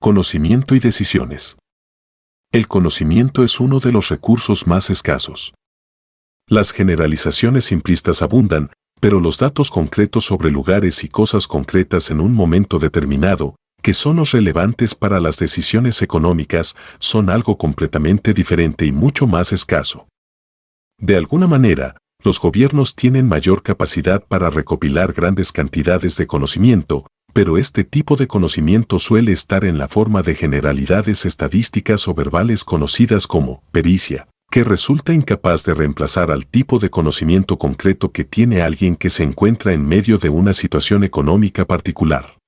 Conocimiento y decisiones. El conocimiento es uno de los recursos más escasos. Las generalizaciones simplistas abundan, pero los datos concretos sobre lugares y cosas concretas en un momento determinado, que son los relevantes para las decisiones económicas, son algo completamente diferente y mucho más escaso. De alguna manera, los gobiernos tienen mayor capacidad para recopilar grandes cantidades de conocimiento, pero este tipo de conocimiento suele estar en la forma de generalidades estadísticas o verbales conocidas como pericia, que resulta incapaz de reemplazar al tipo de conocimiento concreto que tiene alguien que se encuentra en medio de una situación económica particular.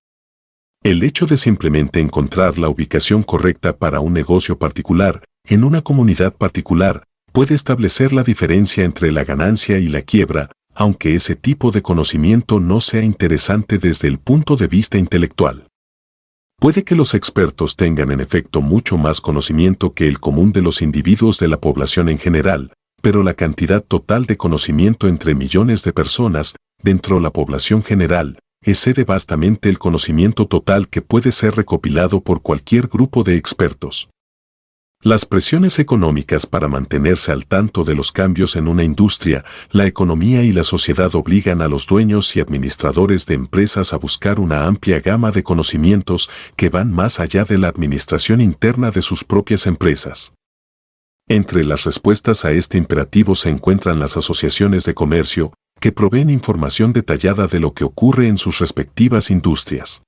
El hecho de simplemente encontrar la ubicación correcta para un negocio particular, en una comunidad particular, puede establecer la diferencia entre la ganancia y la quiebra, aunque ese tipo de conocimiento no sea interesante desde el punto de vista intelectual. Puede que los expertos tengan en efecto mucho más conocimiento que el común de los individuos de la población en general, pero la cantidad total de conocimiento entre millones de personas, dentro de la población general, excede vastamente el conocimiento total que puede ser recopilado por cualquier grupo de expertos. Las presiones económicas para mantenerse al tanto de los cambios en una industria, la economía y la sociedad obligan a los dueños y administradores de empresas a buscar una amplia gama de conocimientos que van más allá de la administración interna de sus propias empresas. Entre las respuestas a este imperativo se encuentran las asociaciones de comercio, que proveen información detallada de lo que ocurre en sus respectivas industrias.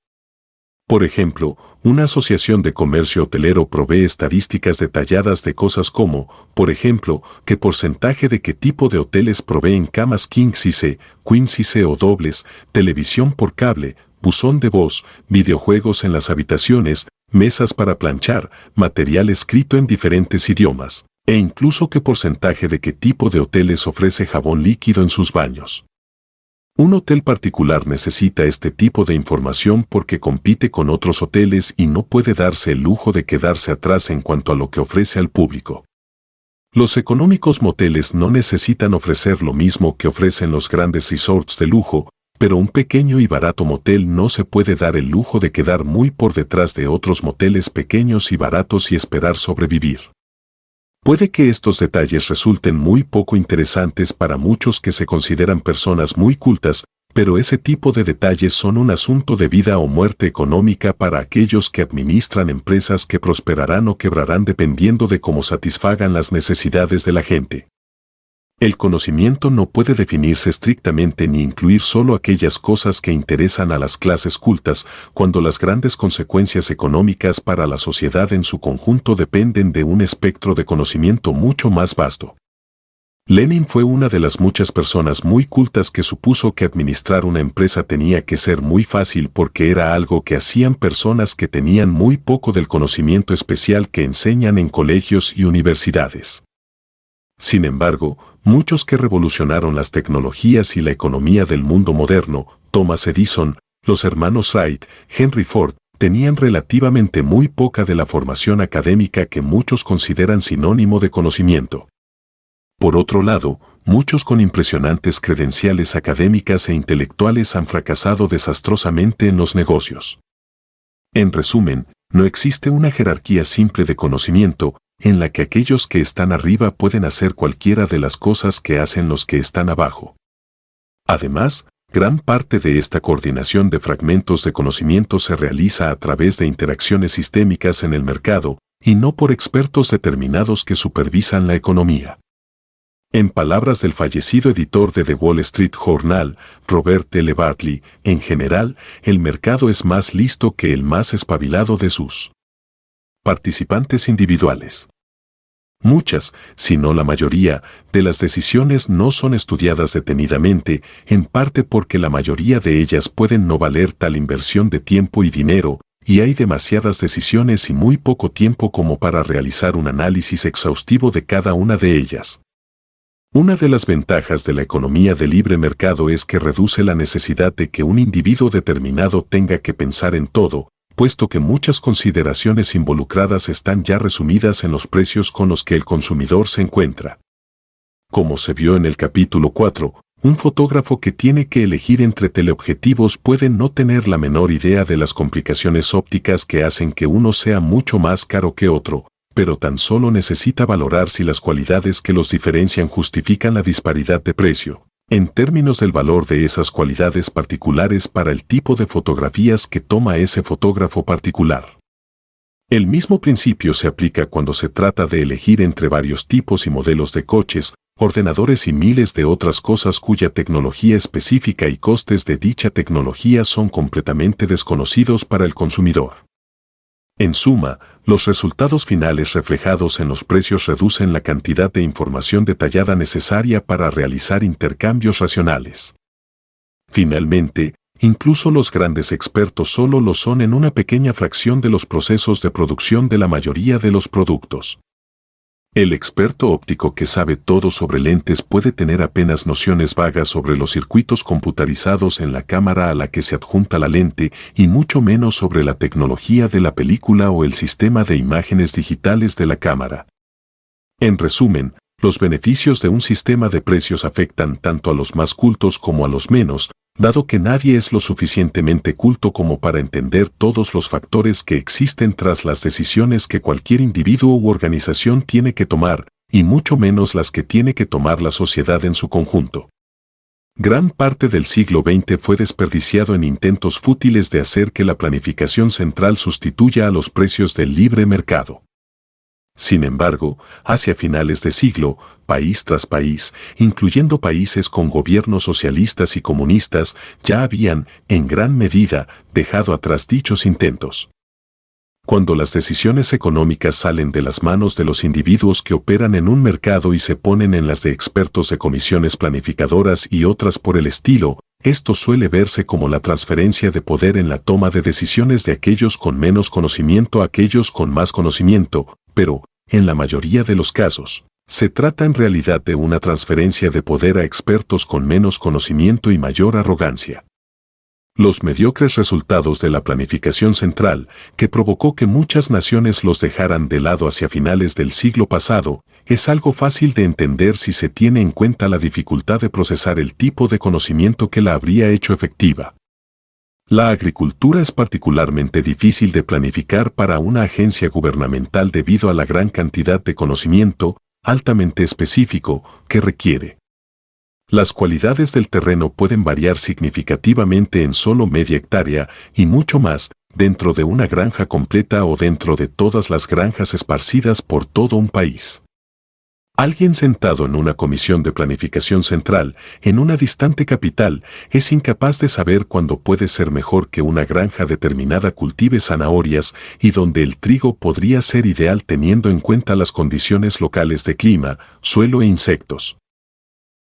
Por ejemplo, una asociación de comercio hotelero provee estadísticas detalladas de cosas como, por ejemplo, qué porcentaje de qué tipo de hoteles proveen camas king size, queen size o dobles, televisión por cable, buzón de voz, videojuegos en las habitaciones, mesas para planchar, material escrito en diferentes idiomas, e incluso qué porcentaje de qué tipo de hoteles ofrece jabón líquido en sus baños. Un hotel particular necesita este tipo de información porque compite con otros hoteles y no puede darse el lujo de quedarse atrás en cuanto a lo que ofrece al público. Los económicos moteles no necesitan ofrecer lo mismo que ofrecen los grandes resorts de lujo, pero un pequeño y barato motel no se puede dar el lujo de quedar muy por detrás de otros moteles pequeños y baratos y esperar sobrevivir. Puede que estos detalles resulten muy poco interesantes para muchos que se consideran personas muy cultas, pero ese tipo de detalles son un asunto de vida o muerte económica para aquellos que administran empresas que prosperarán o quebrarán dependiendo de cómo satisfagan las necesidades de la gente. El conocimiento no puede definirse estrictamente ni incluir solo aquellas cosas que interesan a las clases cultas, cuando las grandes consecuencias económicas para la sociedad en su conjunto dependen de un espectro de conocimiento mucho más vasto. Lenin fue una de las muchas personas muy cultas que supuso que administrar una empresa tenía que ser muy fácil porque era algo que hacían personas que tenían muy poco del conocimiento especial que enseñan en colegios y universidades. Sin embargo, muchos que revolucionaron las tecnologías y la economía del mundo moderno, Thomas Edison, los hermanos Wright, Henry Ford, tenían relativamente muy poca de la formación académica que muchos consideran sinónimo de conocimiento. Por otro lado, muchos con impresionantes credenciales académicas e intelectuales han fracasado desastrosamente en los negocios. En resumen, no existe una jerarquía simple de conocimiento, en la que aquellos que están arriba pueden hacer cualquiera de las cosas que hacen los que están abajo. Además, gran parte de esta coordinación de fragmentos de conocimiento se realiza a través de interacciones sistémicas en el mercado, y no por expertos determinados que supervisan la economía. En palabras del fallecido editor de The Wall Street Journal, Robert L. Bartley, en general, el mercado es más listo que el más espabilado de sus participantes individuales. Muchas, si no la mayoría, de las decisiones no son estudiadas detenidamente, en parte porque la mayoría de ellas pueden no valer tal inversión de tiempo y dinero, y hay demasiadas decisiones y muy poco tiempo como para realizar un análisis exhaustivo de cada una de ellas. Una de las ventajas de la economía de libre mercado es que reduce la necesidad de que un individuo determinado tenga que pensar en todo, puesto que muchas consideraciones involucradas están ya resumidas en los precios con los que el consumidor se encuentra. Como se vio en el capítulo 4, Un fotógrafo que tiene que elegir entre teleobjetivos puede no tener la menor idea de las complicaciones ópticas que hacen que uno sea mucho más caro que otro, pero tan solo necesita valorar si las cualidades que los diferencian justifican la disparidad de precio, en términos del valor de esas cualidades particulares para el tipo de fotografías que toma ese fotógrafo particular. El mismo principio se aplica cuando se trata de elegir entre varios tipos y modelos de coches, ordenadores y miles de otras cosas cuya tecnología específica y costes de dicha tecnología son completamente desconocidos para el consumidor. En suma, los resultados finales reflejados en los precios reducen la cantidad de información detallada necesaria para realizar intercambios racionales. Finalmente, incluso los grandes expertos solo lo son en una pequeña fracción de los procesos de producción de la mayoría de los productos. El experto óptico que sabe todo sobre lentes puede tener apenas nociones vagas sobre los circuitos computarizados en la cámara a la que se adjunta la lente y mucho menos sobre la tecnología de la película o el sistema de imágenes digitales de la cámara. En resumen, los beneficios de un sistema de precios afectan tanto a los más cultos como a los menos, dado que nadie es lo suficientemente culto como para entender todos los factores que existen tras las decisiones que cualquier individuo u organización tiene que tomar, y mucho menos las que tiene que tomar la sociedad en su conjunto. Gran parte del siglo XX fue desperdiciado en intentos fútiles de hacer que la planificación central sustituya a los precios del libre mercado. Sin embargo, hacia finales de siglo, país tras país, incluyendo países con gobiernos socialistas y comunistas, ya habían, en gran medida, dejado atrás dichos intentos. Cuando las decisiones económicas salen de las manos de los individuos que operan en un mercado y se ponen en las de expertos de comisiones planificadoras y otras por el estilo, esto suele verse como la transferencia de poder en la toma de decisiones de aquellos con menos conocimiento a aquellos con más conocimiento, pero, en la mayoría de los casos, se trata en realidad de una transferencia de poder a expertos con menos conocimiento y mayor arrogancia. Los mediocres resultados de la planificación central, que provocó que muchas naciones los dejaran de lado hacia finales del siglo pasado, es algo fácil de entender si se tiene en cuenta la dificultad de procesar el tipo de conocimiento que la habría hecho efectiva. La agricultura es particularmente difícil de planificar para una agencia gubernamental debido a la gran cantidad de conocimiento, altamente específico, que requiere. Las cualidades del terreno pueden variar significativamente en solo media hectárea y mucho más dentro de una granja completa o dentro de todas las granjas esparcidas por todo un país. Alguien sentado en una comisión de planificación central, en una distante capital, es incapaz de saber cuándo puede ser mejor que una granja determinada cultive zanahorias y donde el trigo podría ser ideal teniendo en cuenta las condiciones locales de clima, suelo e insectos.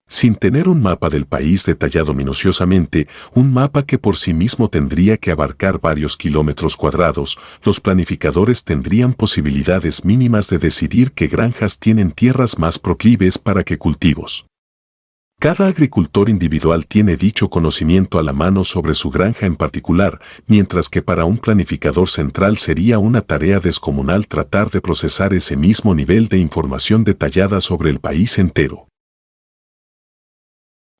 Sin tener un mapa del país detallado minuciosamente, un mapa que por sí mismo tendría que abarcar varios kilómetros cuadrados, los planificadores tendrían posibilidades mínimas de decidir qué granjas tienen tierras más proclives para qué cultivos. Cada agricultor individual tiene dicho conocimiento a la mano sobre su granja en particular, mientras que para un planificador central sería una tarea descomunal tratar de procesar ese mismo nivel de información detallada sobre el país entero.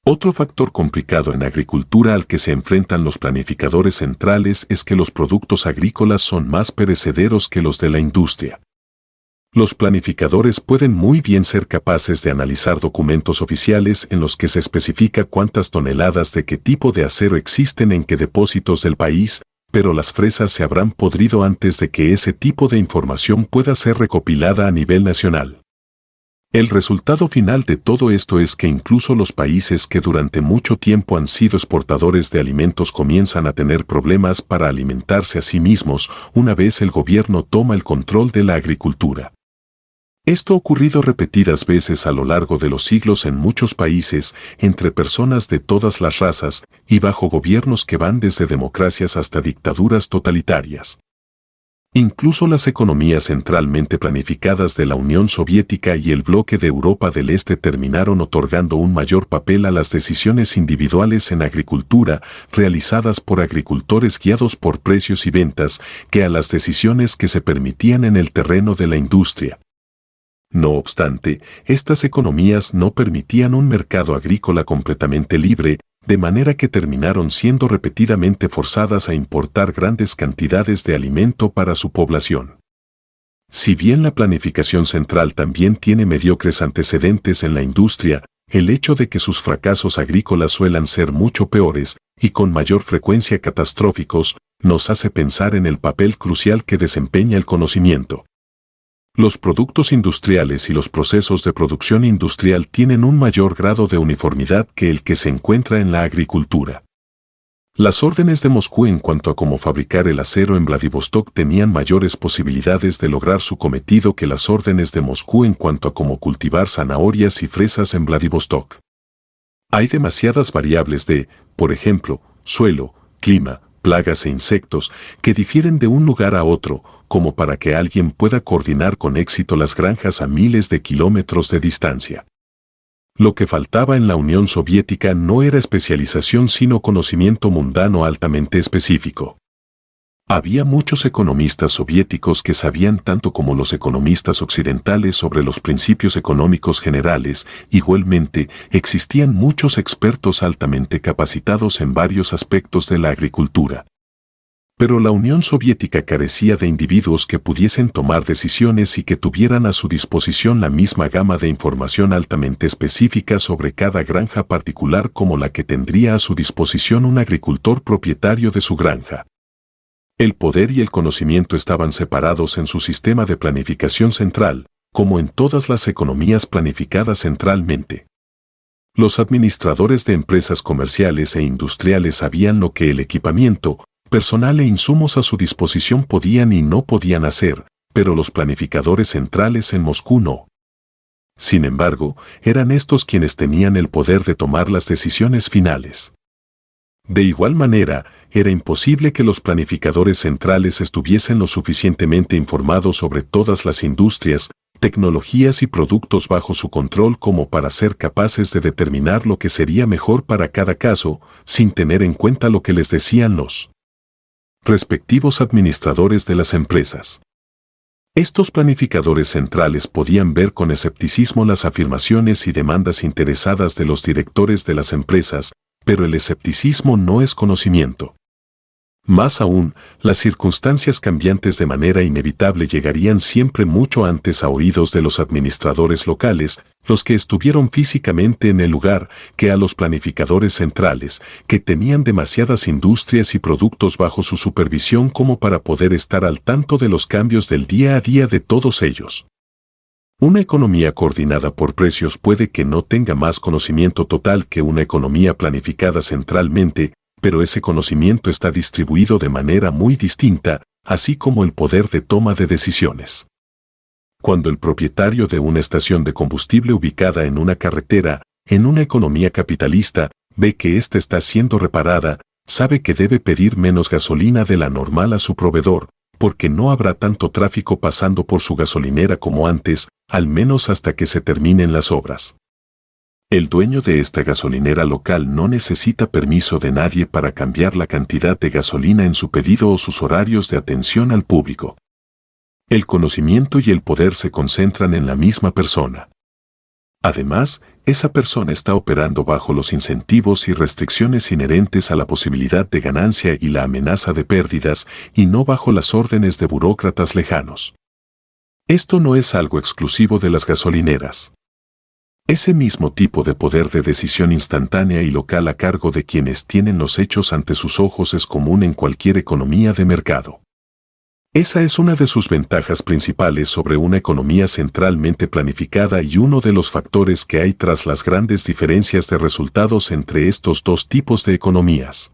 Otro factor complicado en agricultura al que se enfrentan los planificadores centrales es que los productos agrícolas son más perecederos que los de la industria. Los planificadores pueden muy bien ser capaces de analizar documentos oficiales en los que se especifica cuántas toneladas de qué tipo de acero existen en qué depósitos del país, pero las fresas se habrán podrido antes de que ese tipo de información pueda ser recopilada a nivel nacional. El resultado final de todo esto es que incluso los países que durante mucho tiempo han sido exportadores de alimentos comienzan a tener problemas para alimentarse a sí mismos una vez el gobierno toma el control de la agricultura. Esto ha ocurrido repetidas veces a lo largo de los siglos en muchos países, entre personas de todas las razas y bajo gobiernos que van desde democracias hasta dictaduras totalitarias. Incluso las economías centralmente planificadas de la Unión Soviética y el bloque de Europa del Este terminaron otorgando un mayor papel a las decisiones individuales en agricultura realizadas por agricultores guiados por precios y ventas que a las decisiones que se permitían en el terreno de la industria. No obstante, estas economías no permitían un mercado agrícola completamente libre, de manera que terminaron siendo repetidamente forzadas a importar grandes cantidades de alimento para su población. Si bien la planificación central también tiene mediocres antecedentes en la industria, el hecho de que sus fracasos agrícolas suelan ser mucho peores y con mayor frecuencia catastróficos, nos hace pensar en el papel crucial que desempeña el conocimiento. Los productos industriales y los procesos de producción industrial tienen un mayor grado de uniformidad que el que se encuentra en la agricultura. Las órdenes de Moscú en cuanto a cómo fabricar el acero en Vladivostok tenían mayores posibilidades de lograr su cometido que las órdenes de Moscú en cuanto a cómo cultivar zanahorias y fresas en Vladivostok. Hay demasiadas variables de, por ejemplo, suelo, clima, plagas e insectos, que difieren de un lugar a otro, como para que alguien pueda coordinar con éxito las granjas a miles de kilómetros de distancia. Lo que faltaba en la Unión Soviética no era especialización sino conocimiento mundano altamente específico. Había muchos economistas soviéticos que sabían tanto como los economistas occidentales sobre los principios económicos generales, igualmente existían muchos expertos altamente capacitados en varios aspectos de la agricultura. Pero la Unión Soviética carecía de individuos que pudiesen tomar decisiones y que tuvieran a su disposición la misma gama de información altamente específica sobre cada granja particular como la que tendría a su disposición un agricultor propietario de su granja. El poder y el conocimiento estaban separados en su sistema de planificación central, como en todas las economías planificadas centralmente. Los administradores de empresas comerciales e industriales sabían lo que el equipamiento, personal e insumos a su disposición podían y no podían hacer, pero los planificadores centrales en Moscú no. Sin embargo, eran estos quienes tenían el poder de tomar las decisiones finales. De igual manera, era imposible que los planificadores centrales estuviesen lo suficientemente informados sobre todas las industrias, tecnologías y productos bajo su control como para ser capaces de determinar lo que sería mejor para cada caso, sin tener en cuenta lo que les decían los respectivos administradores de las empresas. Estos planificadores centrales podían ver con escepticismo las afirmaciones y demandas interesadas de los directores de las empresas, pero el escepticismo no es conocimiento. Más aún, las circunstancias cambiantes de manera inevitable llegarían siempre mucho antes a oídos de los administradores locales, los que estuvieron físicamente en el lugar, que a los planificadores centrales, que tenían demasiadas industrias y productos bajo su supervisión como para poder estar al tanto de los cambios del día a día de todos ellos. Una economía coordinada por precios puede que no tenga más conocimiento total que una economía planificada centralmente, pero ese conocimiento está distribuido de manera muy distinta, así como el poder de toma de decisiones. Cuando el propietario de una estación de combustible ubicada en una carretera, en una economía capitalista, ve que ésta está siendo reparada, sabe que debe pedir menos gasolina de la normal a su proveedor, porque no habrá tanto tráfico pasando por su gasolinera como antes, al menos hasta que se terminen las obras. El dueño de esta gasolinera local no necesita permiso de nadie para cambiar la cantidad de gasolina en su pedido o sus horarios de atención al público. El conocimiento y el poder se concentran en la misma persona. Además, esa persona está operando bajo los incentivos y restricciones inherentes a la posibilidad de ganancia y la amenaza de pérdidas, y no bajo las órdenes de burócratas lejanos. Esto no es algo exclusivo de las gasolineras. Ese mismo tipo de poder de decisión instantánea y local a cargo de quienes tienen los hechos ante sus ojos es común en cualquier economía de mercado. Esa es una de sus ventajas principales sobre una economía centralmente planificada y uno de los factores que hay tras las grandes diferencias de resultados entre estos dos tipos de economías.